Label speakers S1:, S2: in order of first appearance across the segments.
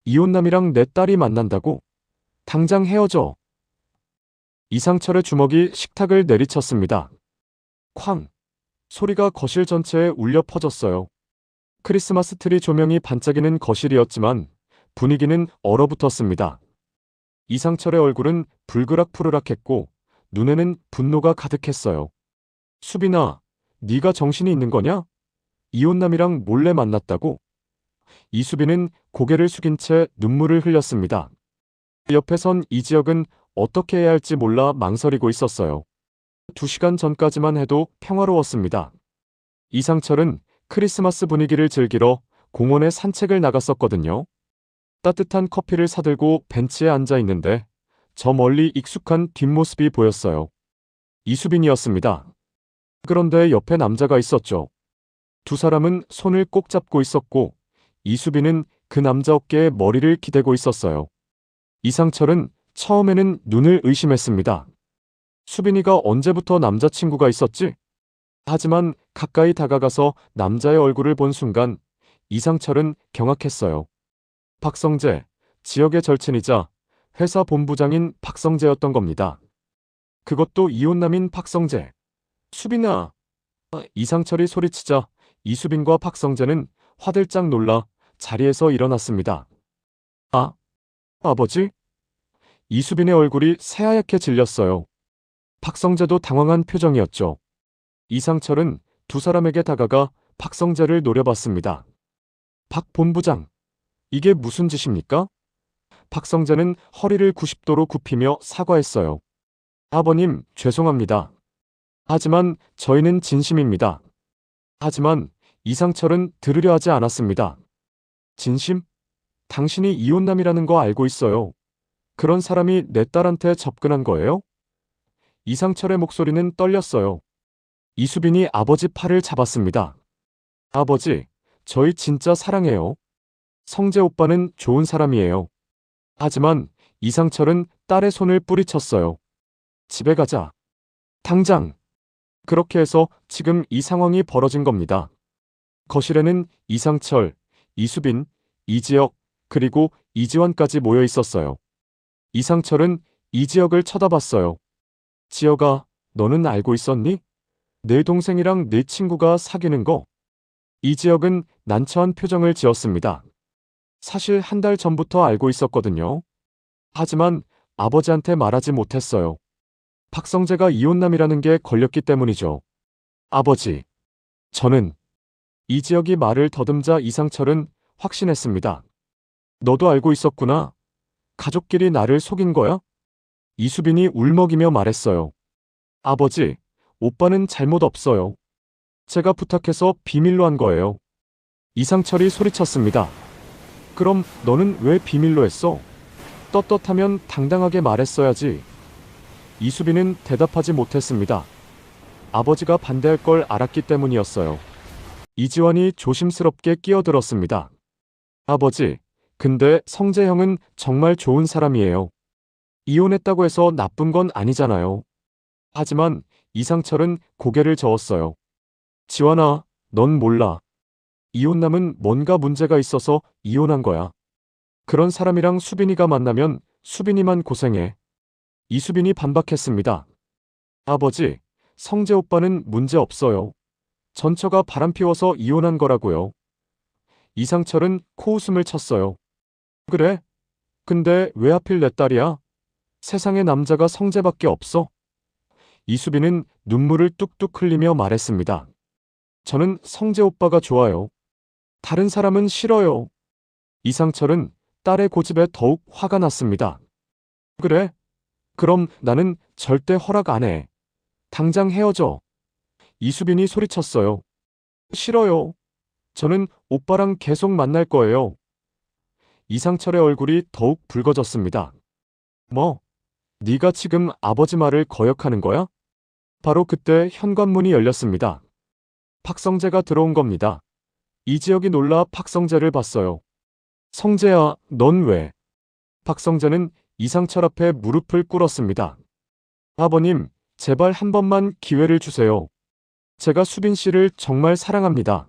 S1: 이혼남이랑 내 딸이 만난다고? 당장 헤어져. 이상철의 주먹이 식탁을 내리쳤습니다. 쾅! 소리가 거실 전체에 울려 퍼졌어요. 크리스마스 트리 조명이 반짝이는 거실이었지만 분위기는 얼어붙었습니다. 이상철의 얼굴은 불그락푸르락했고 눈에는 분노가 가득했어요. 수빈아, 네가 정신이 있는 거냐? 이혼남이랑 몰래 만났다고? 이수빈은 고개를 숙인 채 눈물을 흘렸습니다. 옆에 선 이지혁은 어떻게 해야 할지 몰라 망설이고 있었어요. 2시간 전까지만 해도 평화로웠습니다. 이상철은 크리스마스 분위기를 즐기러 공원에 산책을 나갔었거든요. 따뜻한 커피를 사들고 벤치에 앉아 있는데 저 멀리 익숙한 뒷모습이 보였어요. 이수빈이었습니다. 그런데 옆에 남자가 있었죠. 두 사람은 손을 꼭 잡고 있었고 이수빈은 그 남자 어깨에 머리를 기대고 있었어요. 이상철은 처음에는 눈을 의심했습니다. 수빈이가 언제부터 남자친구가 있었지? 하지만 가까이 다가가서 남자의 얼굴을 본 순간 이상철은 경악했어요. 박성재, 지역의 절친이자 회사 본부장인 박성재였던 겁니다. 그것도 이혼남인 박성재. 수빈아! 이상철이 소리치자 이수빈과 박성재는 화들짝 놀라 자리에서 일어났습니다. 아, 아버지? 이수빈의 얼굴이 새하얗게 질렸어요. 박성재도 당황한 표정이었죠. 이상철은 두 사람에게 다가가 박성재를 노려봤습니다. 박 본부장, 이게 무슨 짓입니까? 박성재는 허리를 90도로 굽히며 사과했어요. 아버님, 죄송합니다. 하지만 저희는 진심입니다. 하지만 이상철은 들으려 하지 않았습니다. 진심? 당신이 이혼남이라는 거 알고 있어요. 그런 사람이 내 딸한테 접근한 거예요? 이상철의 목소리는 떨렸어요. 이수빈이 아버지 팔을 잡았습니다. 아버지, 저희 진짜 사랑해요. 성재 오빠는 좋은 사람이에요. 하지만 이상철은 딸의 손을 뿌리쳤어요. 집에 가자. 당장. 그렇게 해서 지금 이 상황이 벌어진 겁니다. 거실에는 이상철, 이수빈, 이지혁, 그리고 이지환까지 모여 있었어요. 이상철은 이지혁을 쳐다봤어요. 지혁아, 너는 알고 있었니? 내 동생이랑 내 친구가 사귀는 거? 이지혁은 난처한 표정을 지었습니다. 사실 한 달 전부터 알고 있었거든요. 하지만 아버지한테 말하지 못했어요. 박성재가 이혼남이라는 게 걸렸기 때문이죠. 아버지, 저는 이지혁이 말을 더듬자 이상철은 확신했습니다. 너도 알고 있었구나. 가족끼리 나를 속인 거야? 이수빈이 울먹이며 말했어요. 아버지, 오빠는 잘못 없어요. 제가 부탁해서 비밀로 한 거예요. 이상철이 소리쳤습니다. 그럼 너는 왜 비밀로 했어? 떳떳하면 당당하게 말했어야지. 이수빈은 대답하지 못했습니다. 아버지가 반대할 걸 알았기 때문이었어요. 이지환이 조심스럽게 끼어들었습니다. 아버지, 근데 성재 형은 정말 좋은 사람이에요. 이혼했다고 해서 나쁜 건 아니잖아요. 하지만 이상철은 고개를 저었어요. 지환아, 넌 몰라. 이혼남은 뭔가 문제가 있어서 이혼한 거야. 그런 사람이랑 수빈이가 만나면 수빈이만 고생해. 이수빈이 반박했습니다. 아버지, 성재 오빠는 문제 없어요. 전처가 바람 피워서 이혼한 거라고요. 이상철은 코웃음을 쳤어요. 그래? 근데 왜 하필 내 딸이야? 세상에 남자가 성재밖에 없어? 이수빈은 눈물을 뚝뚝 흘리며 말했습니다. 저는 성재 오빠가 좋아요. 다른 사람은 싫어요. 이상철은 딸의 고집에 더욱 화가 났습니다. 그래? 그럼 나는 절대 허락 안 해. 당장 헤어져. 이수빈이 소리쳤어요. 싫어요. 저는 오빠랑 계속 만날 거예요. 이상철의 얼굴이 더욱 붉어졌습니다. 뭐? 네가 지금 아버지 말을 거역하는 거야? 바로 그때 현관문이 열렸습니다. 박성재가 들어온 겁니다. 이지혁이 놀라 박성재를 봤어요. 성재야, 넌 왜? 박성재는 이상철 앞에 무릎을 꿇었습니다. 아버님, 제발 한 번만 기회를 주세요. 제가 수빈 씨를 정말 사랑합니다.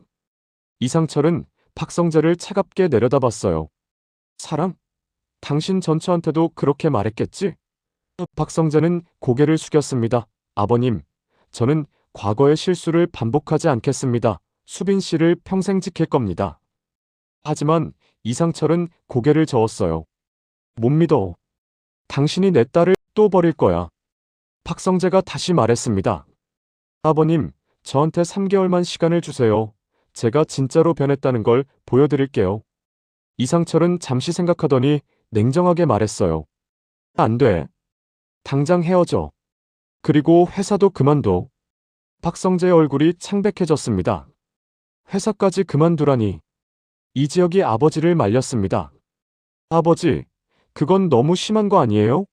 S1: 이상철은 박성재를 차갑게 내려다봤어요. 사랑? 당신 전처한테도 그렇게 말했겠지? 박성재는 고개를 숙였습니다. 아버님, 저는 과거의 실수를 반복하지 않겠습니다. 수빈 씨를 평생 지킬 겁니다. 하지만 이상철은 고개를 저었어요. 못 믿어. 당신이 내 딸을 또 버릴 거야. 박성재가 다시 말했습니다. 아버님, 저한테 3개월만 시간을 주세요. 제가 진짜로 변했다는 걸 보여드릴게요. 이상철은 잠시 생각하더니 냉정하게 말했어요. 안 돼. 당장 헤어져. 그리고 회사도 그만둬. 박성재의 얼굴이 창백해졌습니다. 회사까지 그만두라니. 이지혁이 아버지를 말렸습니다. 아버지, 그건 너무 심한 거 아니에요?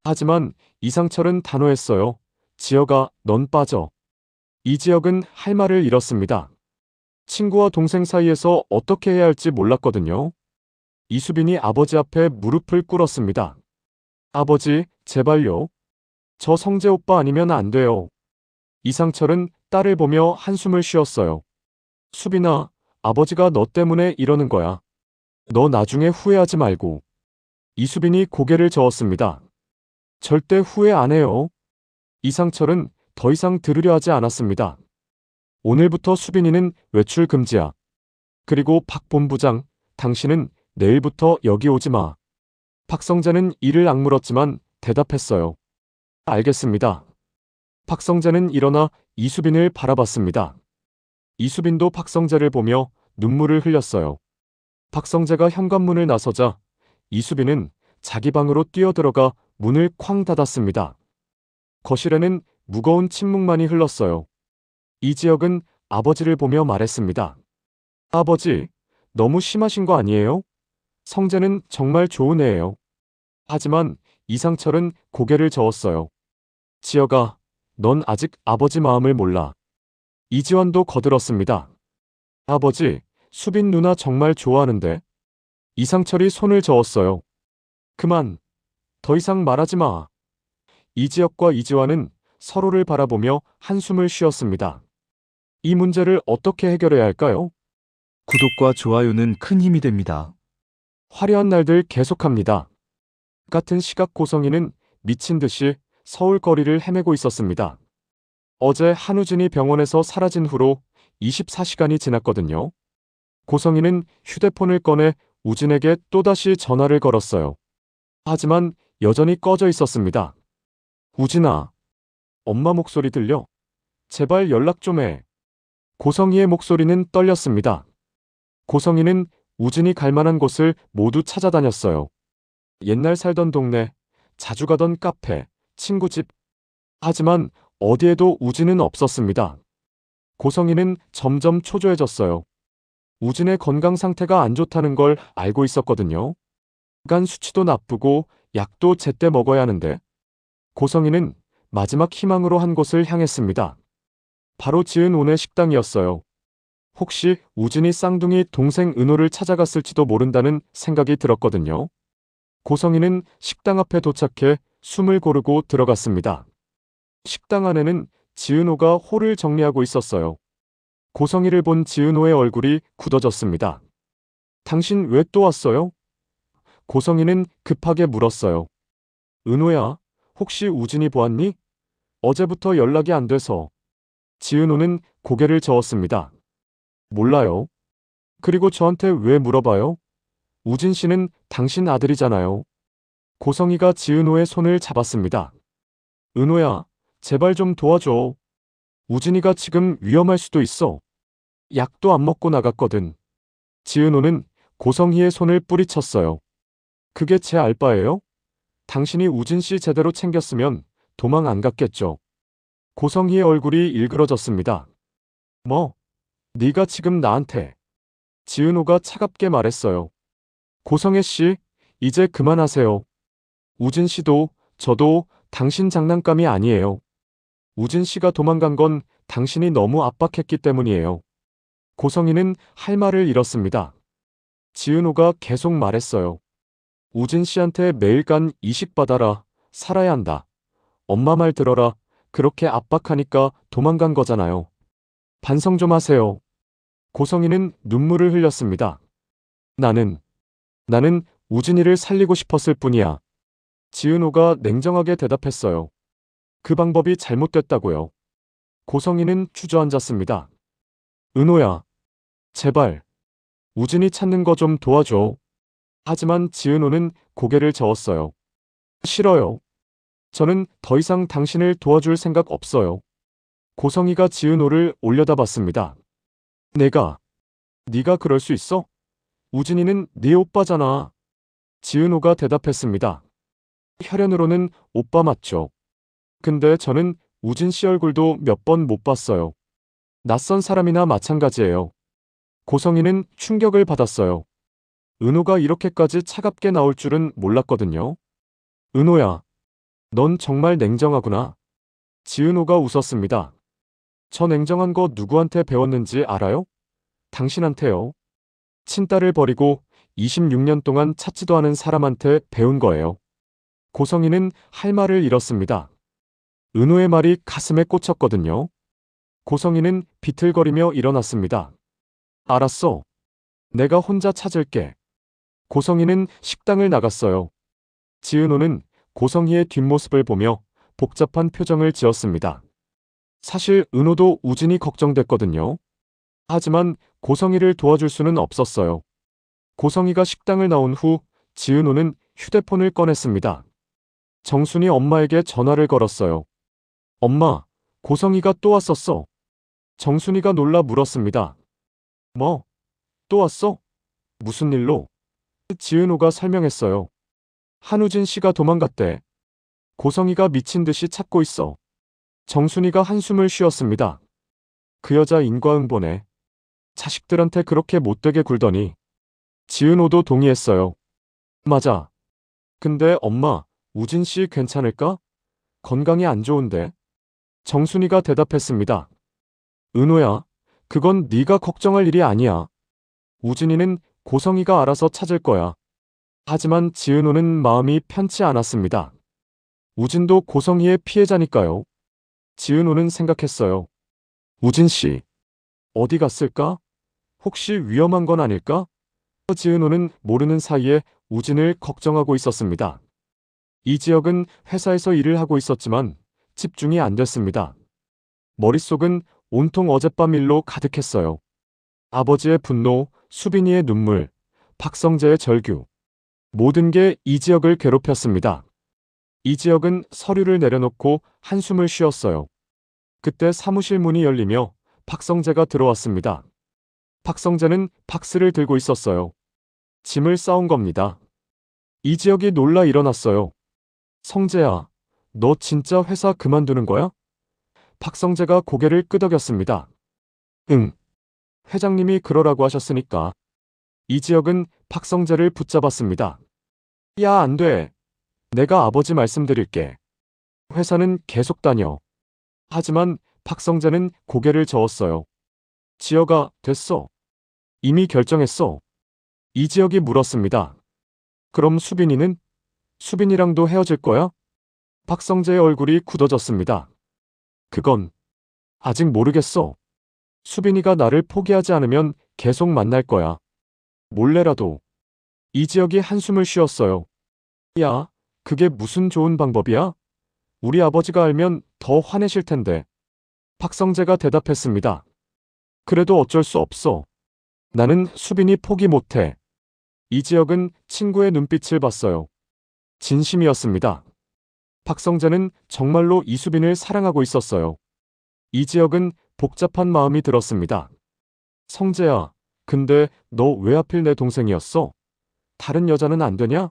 S1: 하지만 이상철은 단호했어요. 지혁아, 넌 빠져. 이지혁은 할 말을 잃었습니다. 친구와 동생 사이에서 어떻게 해야 할지 몰랐거든요. 이수빈이 아버지 앞에 무릎을 꿇었습니다. 아버지, 제발요. 저 성재 오빠 아니면 안 돼요. 이상철은 딸을 보며 한숨을 쉬었어요. 수빈아, 아버지가 너 때문에 이러는 거야. 너 나중에 후회하지 말고. 이수빈이 고개를 저었습니다. 절대 후회 안 해요. 이상철은 더 이상 들으려 하지 않았습니다. 오늘부터 수빈이는 외출 금지야. 그리고 박 본부장, 당신은 내일부터 여기 오지 마. 박성재는 이를 악물었지만 대답했어요. 알겠습니다. 박성재는 일어나 이수빈을 바라봤습니다. 이수빈도 박성재를 보며 눈물을 흘렸어요. 박성재가 현관문을 나서자 이수빈은 자기 방으로 뛰어들어가 문을 쾅 닫았습니다. 거실에는 무거운 침묵만이 흘렀어요. 이지혁은 아버지를 보며 말했습니다. 아버지, 너무 심하신 거 아니에요? 성재는 정말 좋은 애예요. 하지만 이상철은 고개를 저었어요. 지혁아, 넌 아직 아버지 마음을 몰라. 이지환도 거들었습니다. 아버지, 수빈 누나 정말 좋아하는데. 이상철이 손을 저었어요. 그만. 더 이상 말하지 마. 이지혁과 이지환은 서로를 바라보며 한숨을 쉬었습니다. 이 문제를 어떻게 해결해야 할까요?
S2: 구독과 좋아요는 큰 힘이 됩니다.
S1: 화려한 날들 계속합니다. 같은 시각 고성희는 미친 듯이 서울 거리를 헤매고 있었습니다. 어제 한우진이 병원에서 사라진 후로 24시간이 지났거든요. 고성희는 휴대폰을 꺼내 우진에게 또다시 전화를 걸었어요. 하지만 여전히 꺼져 있었습니다. 우진아, 엄마 목소리 들려? 제발 연락 좀 해. 고성희의 목소리는 떨렸습니다. 고성희는 우진이 갈 만한 곳을 모두 찾아다녔어요. 옛날 살던 동네, 자주 가던 카페, 친구 집. 하지만 어디에도 우진은 없었습니다. 고성희는 점점 초조해졌어요. 우진의 건강 상태가 안 좋다는 걸 알고 있었거든요. 간 수치도 나쁘고 약도 제때 먹어야 하는데. 고성희는 마지막 희망으로 한 곳을 향했습니다. 바로 지은온의 식당이었어요. 혹시 우진이 쌍둥이 동생 은호를 찾아갔을지도 모른다는 생각이 들었거든요. 고성희는 식당 앞에 도착해 숨을 고르고 들어갔습니다. 식당 안에는 지은호가 홀을 정리하고 있었어요. 고성희를 본 지은호의 얼굴이 굳어졌습니다. 당신 왜 또 왔어요? 고성희는 급하게 물었어요. 은호야, 혹시 우진이 보았니? 어제부터 연락이 안 돼서. 지은호는 고개를 저었습니다. 몰라요. 그리고 저한테 왜 물어봐요? 우진 씨는 당신 아들이잖아요. 고성희가 지은호의 손을 잡았습니다. 은호야, 제발 좀 도와줘. 우진이가 지금 위험할 수도 있어. 약도 안 먹고 나갔거든. 지은호는 고성희의 손을 뿌리쳤어요. 그게 제 알바예요? 당신이 우진 씨 제대로 챙겼으면 도망 안 갔겠죠. 고성희의 얼굴이 일그러졌습니다. 뭐? 네가 지금 나한테. 지은호가 차갑게 말했어요. 고성혜 씨, 이제 그만하세요. 우진 씨도 저도 당신 장난감이 아니에요. 우진 씨가 도망간 건 당신이 너무 압박했기 때문이에요. 고성희는 할 말을 잃었습니다. 지은호가 계속 말했어요. 우진 씨한테 매일간 이식 받아라. 살아야 한다. 엄마 말 들어라. 그렇게 압박하니까 도망간 거잖아요. 반성 좀 하세요. 고성희는 눈물을 흘렸습니다. 나는 우진이를 살리고 싶었을 뿐이야. 지은호가 냉정하게 대답했어요. 그 방법이 잘못됐다고요. 고성희는 주저앉았습니다. 은호야, 제발. 우진이 찾는 거 좀 도와줘. 하지만 지은호는 고개를 저었어요. 싫어요. 저는 더 이상 당신을 도와줄 생각 없어요. 고성희가 지은호를 올려다봤습니다. 네가 그럴 수 있어? 우진이는 네 오빠잖아. 지은호가 대답했습니다. 혈연으로는 오빠 맞죠. 근데 저는 우진 씨 얼굴도 몇 번 못 봤어요. 낯선 사람이나 마찬가지예요. 고성희는 충격을 받았어요. 은호가 이렇게까지 차갑게 나올 줄은 몰랐거든요. 은호야, 넌 정말 냉정하구나. 지은호가 웃었습니다. 저 냉정한 거 누구한테 배웠는지 알아요? 당신한테요. 친딸을 버리고 26년 동안 찾지도 않은 사람한테 배운 거예요. 고성희는 할 말을 잃었습니다. 은호의 말이 가슴에 꽂혔거든요. 고성희는 비틀거리며 일어났습니다. 알았어. 내가 혼자 찾을게. 고성희는 식당을 나갔어요. 지은호는 고성희의 뒷모습을 보며 복잡한 표정을 지었습니다. 사실 은호도 우진이 걱정됐거든요. 하지만 고성희를 도와줄 수는 없었어요. 고성희가 식당을 나온 후 지은호는 휴대폰을 꺼냈습니다. 정순이 엄마에게 전화를 걸었어요. 엄마, 고성희가 또 왔었어. 정순이가 놀라 물었습니다. 뭐? 또 왔어? 무슨 일로? 지은호가 설명했어요. 한우진 씨가 도망갔대. 고성희가 미친 듯이 찾고 있어. 정순이가 한숨을 쉬었습니다. 그 여자 인과응보네. 자식들한테 그렇게 못되게 굴더니. 지은호도 동의했어요. 맞아. 근데 엄마, 우진 씨 괜찮을까? 건강이 안 좋은데. 정순이가 대답했습니다. 은호야, 그건 네가 걱정할 일이 아니야. 우진이는 고성희가 알아서 찾을 거야. 하지만 지은호는 마음이 편치 않았습니다. 우진도 고성희의 피해자니까요. 지은호는 생각했어요. 우진 씨, 어디 갔을까? 혹시 위험한 건 아닐까? 지은호는 모르는 사이에 우진을 걱정하고 있었습니다. 이 지역은 회사에서 일을 하고 있었지만 집중이 안 됐습니다. 머릿속은 온통 어젯밤 일로 가득했어요. 아버지의 분노, 수빈이의 눈물, 박성재의 절규. 모든 게 이 지역을 괴롭혔습니다. 이 지역은 서류를 내려놓고 한숨을 쉬었어요. 그때 사무실 문이 열리며 박성재가 들어왔습니다. 박성재는 박스를 들고 있었어요. 짐을 싸온 겁니다. 이 지역이 놀라 일어났어요. 성재야, 너 진짜 회사 그만두는 거야? 박성재가 고개를 끄덕였습니다. 응. 회장님이 그러라고 하셨으니까. 이 지역은 박성재를 붙잡았습니다. 야, 안 돼. 내가 아버지 말씀드릴게. 회사는 계속 다녀. 하지만 박성재는 고개를 저었어요. 지혁아, 됐어. 이미 결정했어. 이 지역이 물었습니다. 그럼 수빈이는? 수빈이랑도 헤어질 거야? 박성재의 얼굴이 굳어졌습니다. 그건 아직 모르겠어. 수빈이가 나를 포기하지 않으면 계속 만날 거야. 몰래라도. 이 지역이 한숨을 쉬었어요. 야, 그게 무슨 좋은 방법이야? 우리 아버지가 알면 더 화내실 텐데. 박성재가 대답했습니다. 그래도 어쩔 수 없어. 나는 수빈이 포기 못해. 이 지역은 친구의 눈빛을 봤어요. 진심이었습니다. 박성재는 정말로 이수빈을 사랑하고 있었어요. 이 지역은 복잡한 마음이 들었습니다. 성재야, 근데 너 왜 하필 내 동생이었어? 다른 여자는 안 되냐?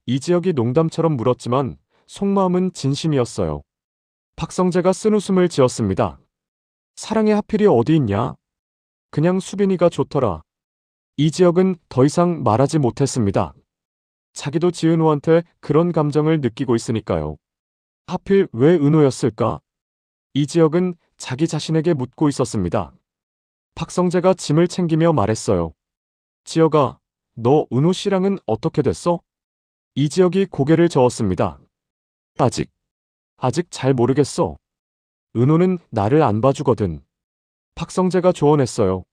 S1: 이 지역이 농담처럼 물었지만 속마음은 진심이었어요. 박성재가 쓴웃음을 지었습니다. 사랑의 하필이 어디 있냐? 그냥 수빈이가 좋더라. 이 지역은 더 이상 말하지 못했습니다. 자기도 지은호한테 그런 감정을 느끼고 있으니까요. 하필 왜 은호였을까? 이 지역은 자기 자신에게 묻고 있었습니다. 박성재가 짐을 챙기며 말했어요. 지혁아, 너 은호 씨랑은 어떻게 됐어? 이 지역이 고개를 저었습니다. 아직 잘 모르겠어. 은호는 나를 안 봐주거든. 박성재가 조언했어요.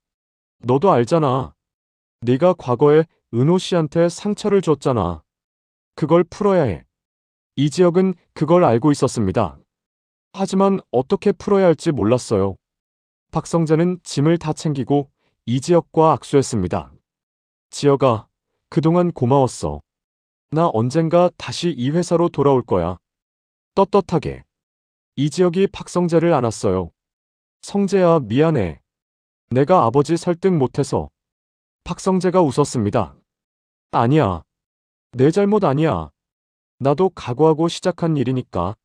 S1: 너도 알잖아. 네가 과거에 은호 씨한테 상처를 줬잖아. 그걸 풀어야 해. 이지혁은 그걸 알고 있었습니다. 하지만 어떻게 풀어야 할지 몰랐어요. 박성재는 짐을 다 챙기고 이지혁과 악수했습니다. 지혁아, 그동안 고마웠어. 나 언젠가 다시 이 회사로 돌아올 거야. 떳떳하게. 이지혁이 박성재를 안았어요. 성재야, 미안해. 내가 아버지 설득 못해서. 박성재가 웃었습니다. 아니야. 내 잘못 아니야. 나도 각오하고 시작한 일이니까.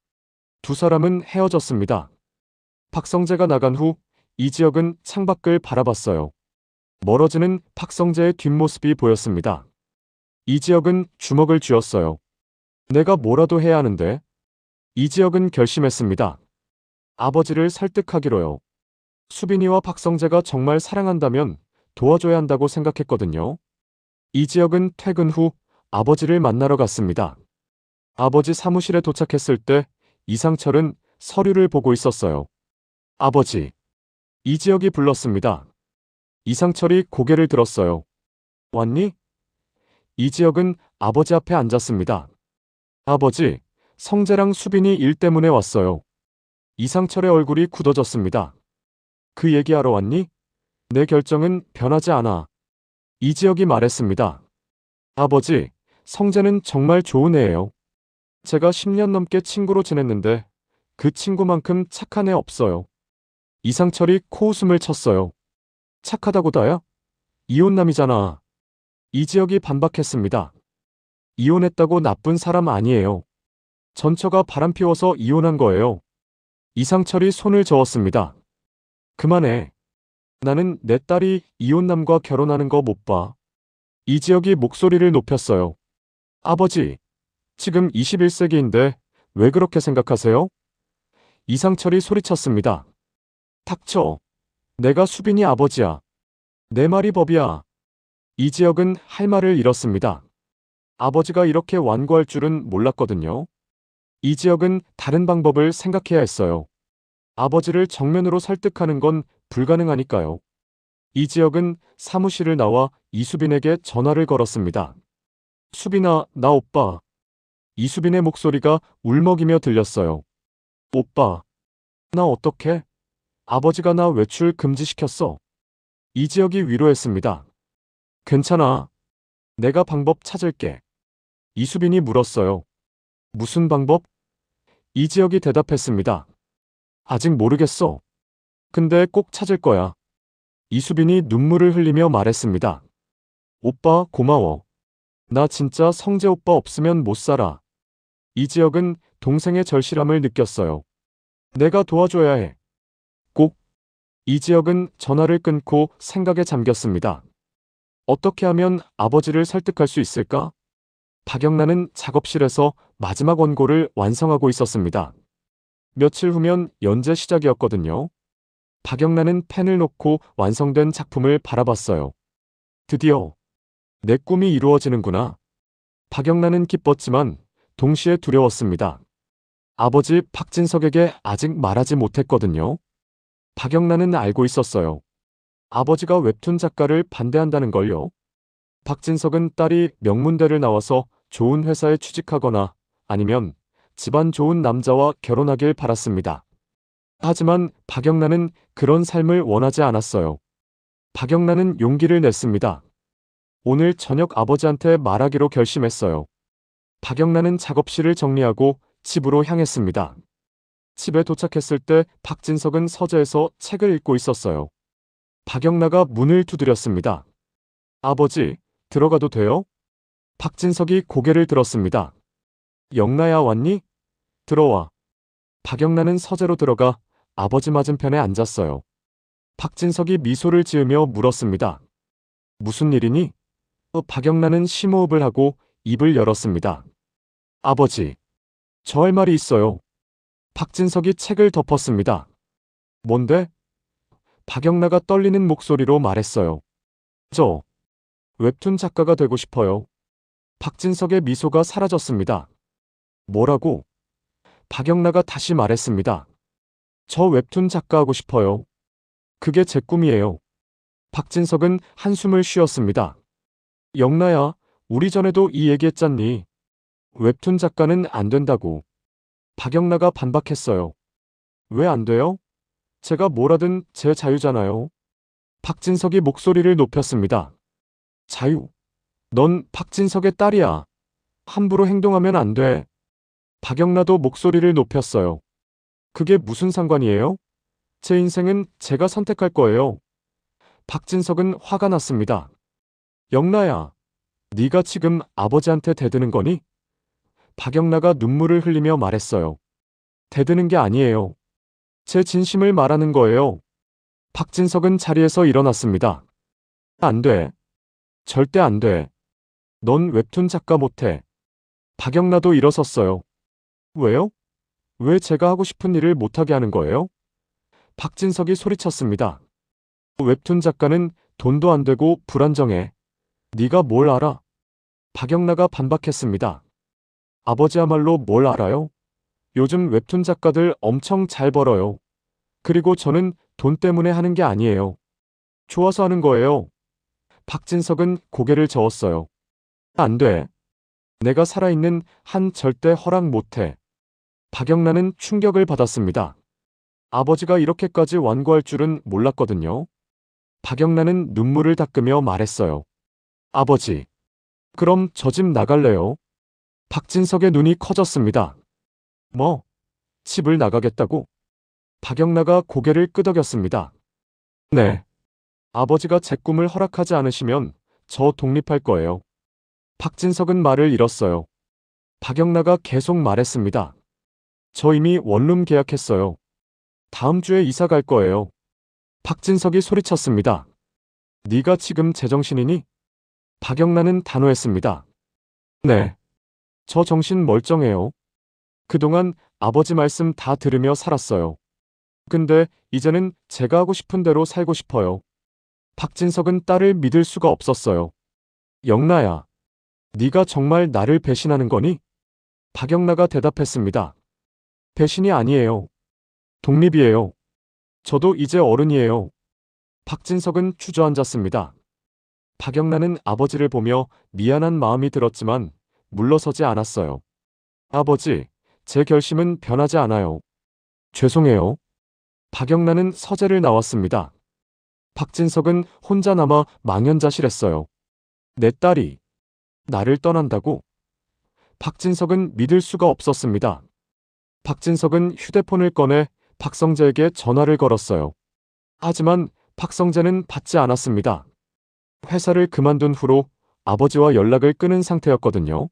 S1: 두 사람은 헤어졌습니다. 박성재가 나간 후 이지혁은 창밖을 바라봤어요. 멀어지는 박성재의 뒷모습이 보였습니다. 이지혁은 주먹을 쥐었어요. 내가 뭐라도 해야 하는데. 이지혁은 결심했습니다. 아버지를 설득하기로요. 수빈이와 박성재가 정말 사랑한다면 도와줘야 한다고 생각했거든요. 이지혁은 퇴근 후 아버지를 만나러 갔습니다. 아버지 사무실에 도착했을 때 이상철은 서류를 보고 있었어요. 아버지. 이지혁이 불렀습니다. 이상철이 고개를 들었어요. 왔니? 이지혁은 아버지 앞에 앉았습니다. 아버지, 성재랑 수빈이 일 때문에 왔어요. 이상철의 얼굴이 굳어졌습니다. 그 얘기하러 왔니? 내 결정은 변하지 않아. 이지혁이 말했습니다. 아버지, 성재는 정말 좋은 애예요. 제가 10년 넘게 친구로 지냈는데 그 친구만큼 착한 애 없어요. 이상철이 코웃음을 쳤어요. 착하다고다야? 이혼남이잖아. 이지혁이 반박했습니다. 이혼했다고 나쁜 사람 아니에요. 전처가 바람피워서 이혼한 거예요. 이상철이 손을 저었습니다. 그만해. 나는 내 딸이 이혼남과 결혼하는 거 못 봐. 이지혁이 목소리를 높였어요. 아버지, 지금 21세기인데 왜 그렇게 생각하세요? 이상철이 소리쳤습니다. 닥쳐. 내가 수빈이 아버지야. 내 말이 법이야. 이지혁은 할 말을 잃었습니다. 아버지가 이렇게 완고할 줄은 몰랐거든요. 이지혁은 다른 방법을 생각해야 했어요. 아버지를 정면으로 설득하는 건 불가능하니까요. 이지혁은 사무실을 나와 이수빈에게 전화를 걸었습니다. 수빈아, 나 오빠. 이수빈의 목소리가 울먹이며 들렸어요. 오빠. 나 어떡해? 아버지가 나 외출 금지시켰어. 이지혁이 위로했습니다. 괜찮아. 내가 방법 찾을게. 이수빈이 물었어요. 무슨 방법? 이지혁이 대답했습니다. 아직 모르겠어. 근데 꼭 찾을 거야. 이수빈이 눈물을 흘리며 말했습니다. 오빠, 고마워. 나 진짜 성재 오빠 없으면 못 살아. 이지혁은 동생의 절실함을 느꼈어요. 내가 도와줘야 해. 꼭. 이지혁은 전화를 끊고 생각에 잠겼습니다. 어떻게 하면 아버지를 설득할 수 있을까? 박영란은 작업실에서 마지막 원고를 완성하고 있었습니다. 며칠 후면 연재 시작이었거든요. 박영란은 펜을 놓고 완성된 작품을 바라봤어요. 드디어 내 꿈이 이루어지는구나. 박영란은 기뻤지만 동시에 두려웠습니다. 아버지 박진석에게 아직 말하지 못했거든요. 박영란은 알고 있었어요. 아버지가 웹툰 작가를 반대한다는 걸요. 박진석은 딸이 명문대를 나와서 좋은 회사에 취직하거나 아니면 집안 좋은 남자와 결혼하길 바랐습니다. 하지만 박영란은 그런 삶을 원하지 않았어요. 박영란은 용기를 냈습니다. 오늘 저녁 아버지한테 말하기로 결심했어요. 박영란은 작업실을 정리하고 집으로 향했습니다. 집에 도착했을 때 박진석은 서재에서 책을 읽고 있었어요. 박영란가 문을 두드렸습니다. 아버지, 들어가도 돼요? 박진석이 고개를 들었습니다. 영란야, 왔니? 들어와. 박영란은 서재로 들어가 아버지 맞은편에 앉았어요. 박진석이 미소를 지으며 물었습니다. 무슨 일이니? 박영란은 심호흡을 하고 입을 열었습니다. 아버지, 저 할 말이 있어요. 박진석이 책을 덮었습니다. 뭔데? 박영란가 떨리는 목소리로 말했어요. 저 웹툰 작가가 되고 싶어요. 박진석의 미소가 사라졌습니다. 뭐라고? 박영란가 다시 말했습니다. 저 웹툰 작가 하고 싶어요. 그게 제 꿈이에요. 박진석은 한숨을 쉬었습니다. 영나야, 우리 전에도 이 얘기했잖니. 웹툰 작가는 안 된다고. 박영나가 반박했어요. 왜 안 돼요? 제가 뭘 하든 제 자유잖아요. 박진석이 목소리를 높였습니다. 자유? 넌 박진석의 딸이야. 함부로 행동하면 안 돼. 박영나도 목소리를 높였어요. 그게 무슨 상관이에요? 제 인생은 제가 선택할 거예요. 박진석은 화가 났습니다. 영나야, 네가 지금 아버지한테 대드는 거니? 박영나가 눈물을 흘리며 말했어요. 대드는 게 아니에요. 제 진심을 말하는 거예요. 박진석은 자리에서 일어났습니다. 안 돼. 절대 안 돼. 넌 웹툰 작가 못해. 박영나도 일어섰어요. 왜요? 왜 제가 하고 싶은 일을 못하게 하는 거예요? 박진석이 소리쳤습니다. 웹툰 작가는 돈도 안 되고 불안정해. 네가 뭘 알아? 박영나가 반박했습니다. 아버지야말로 뭘 알아요? 요즘 웹툰 작가들 엄청 잘 벌어요. 그리고 저는 돈 때문에 하는 게 아니에요. 좋아서 하는 거예요. 박진석은 고개를 저었어요. 안 돼. 내가 살아있는 한 절대 허락 못해. 박영란은 충격을 받았습니다. 아버지가 이렇게까지 완고할 줄은 몰랐거든요. 박영란은 눈물을 닦으며 말했어요. 아버지, 그럼 저 집 나갈래요? 박진석의 눈이 커졌습니다. 뭐? 집을 나가겠다고? 박영나가 고개를 끄덕였습니다. 네. 아버지가 제 꿈을 허락하지 않으시면 저 독립할 거예요. 박진석은 말을 잃었어요. 박영나가 계속 말했습니다. 저 이미 원룸 계약했어요. 다음 주에 이사 갈 거예요. 박진석이 소리쳤습니다. 네가 지금 제정신이니? 박영나는 단호했습니다. 네. 저 정신 멀쩡해요. 그동안 아버지 말씀 다 들으며 살았어요. 근데 이제는 제가 하고 싶은 대로 살고 싶어요. 박진석은 딸을 믿을 수가 없었어요. 영나야, 네가 정말 나를 배신하는 거니? 박영나가 대답했습니다. 배신이 아니에요. 독립이에요. 저도 이제 어른이에요. 박진석은 주저앉았습니다. 박영나는 아버지를 보며 미안한 마음이 들었지만 물러서지 않았어요. 아버지, 제 결심은 변하지 않아요. 죄송해요. 박영나는 서재를 나왔습니다. 박진석은 혼자 남아 망연자실했어요. 내 딸이 나를 떠난다고? 박진석은 믿을 수가 없었습니다. 박진석은 휴대폰을 꺼내 박성재에게 전화를 걸었어요. 하지만 박성재는 받지 않았습니다. 회사를 그만둔 후로 아버지와 연락을 끊은 상태였거든요.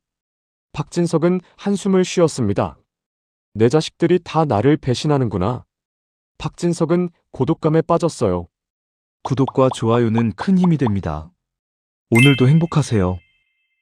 S1: 박진석은 한숨을 쉬었습니다. 내 자식들이 다 나를 배신하는구나. 박진석은 고독감에 빠졌어요.
S2: 구독과 좋아요는 큰 힘이 됩니다. 오늘도 행복하세요.